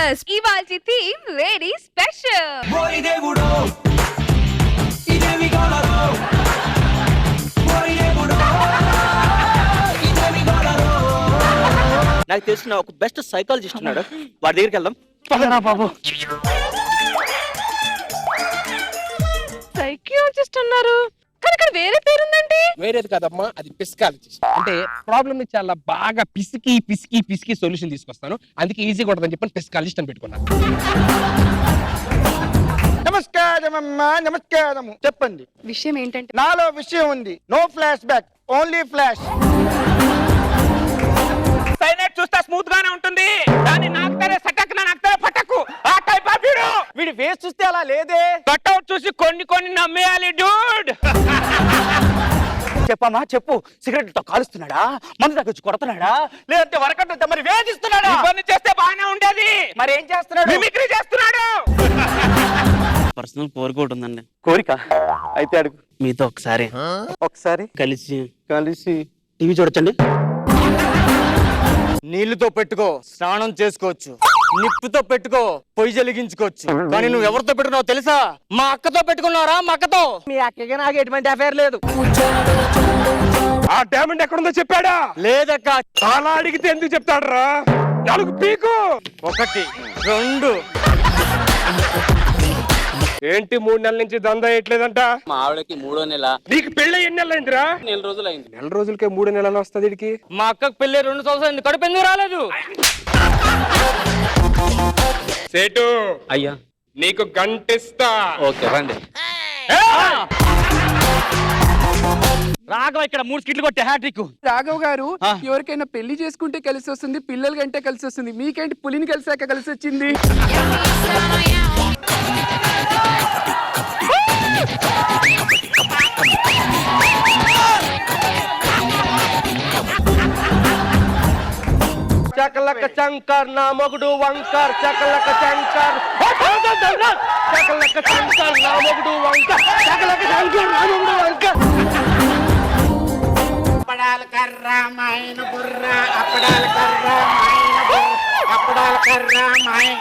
Christmas ఇవాల్టి theme lady special. నాకు తెలిసిన ఒక బెస్ట్ సైకాలజిస్ట్ ఉన్నాడు, వాడి దగ్గరికి వెళ్దాం పదరా బాబు. సైకియాలజిస్ట్ అన్నారు కానీ ఇక్కడ వేరే పేరుందండి. వేరేది కాదమ్మా, అది పిస్కాలజిస్ట్. అంటే ప్రాబ్లమ్ ని చాలా బాగా పిసికి పిసికి పిసికి సొల్యూషన్ తీసుకొస్తాను, అందుకే ఈజీగా ఉంటుందని చెప్పి పిస్కాలజిస్ట్ అని పెట్టుకున్నాను. నమస్కారం అమ్మా, నమస్కారము. చెప్పండి విషయం ఏంటంటే నాలో విషయం ఉంది. No flash back, only flash. సైనైట్ చూస్తే స్మూత్ గానే ఉంటుంది, దాన్ని నాకుతానే సటక్ నాకుతానే పటకు ఆ టైప్ ఆఫ్ వీడు. వీడి ఫేస్ చూస్తే అలా లేదే. కట్అవుట్ చూసి కొన్ని కొన్ని నమ్మేయాలి డూడ్. చెప్పమ్మా చెప్పు, సిగరెట్ తో కాలుస్తున్నాడా, మందు తగ్గొచ్చి కొడుతున్నాడా, లేదంటే వరకట్టు మరి వేధిస్తున్నాడా? ఇవన్నీ చేస్తే బాగానే ఉండేది, మరి ఏం చేస్తున్నాడు? మిమిక్రీ చేస్తున్నాడు. పర్సనల్ కోరిక ఉందండి. కోరిక అయితే అడుగు. మీతో ఒకసారి కలిసి టీవీ చూడొచ్చండి. నీళ్లతో పెట్టుకో స్నానం చేసుకోవచ్చు, నిప్పుతో పెట్టుకో పొయ్యి వెలిగించుకోవచ్చు, కానీ నువ్వు ఎవరితో పెట్టుకున్నావు తెలుసా? మా అక్కతో పెట్టుకున్నారా? మా అక్కతో. మీ అక్కగా నాకు ఎటువంటి అఫేర్ లేదు. ఆ డామండ్ ఎక్కడుందో చెప్పాడా? లేదక్క. చాలా అడిగితే ఎందుకు చెప్తాడరా? 4 పీకు. 1 2. ఏంటి 3 నెలల నుంచి దందా వేయట్లేదంట? మా ఆవిడకి 3వ నెల. నీకు పెళ్ళి ఎన్ని నెలలు అయిందిరా? 4 రోజులు అయింది. 4 రోజులకే 3 నెలలు వస్తుంది వీడికి. మా అక్కకు పెళ్లి 2 సంవత్సరాలు కడుపు ఎందుకు రాలేదు? సేటు అయ్యా నీకు గంటిస్తా. ఓకే రండి. రాఘవ ఇక్కడ 3 స్కిట్లు కొట్టే హ్యాట్రిక్. రాఘవ్ గారు, ఎవరికైనా పెళ్లి చేసుకుంటే కలిసి వస్తుంది, పిల్లల కంటే కలిసి వస్తుంది. మీకేంటి పులిని కలిసాక కలిసి వచ్చింది? చకలక శంకర్ నా మొగుడు వంకర్, చకలక శంకర్ చకలక శంకర్ నా మొగుడు వంకర్, చకలక శంకర్ నా మొగుడు వంకర్. అప్పడాల కర్ర మైన బుర్ర, అప్పడాల కర్ర మైన బుర్ర, అప్పడాల కర్ర మైన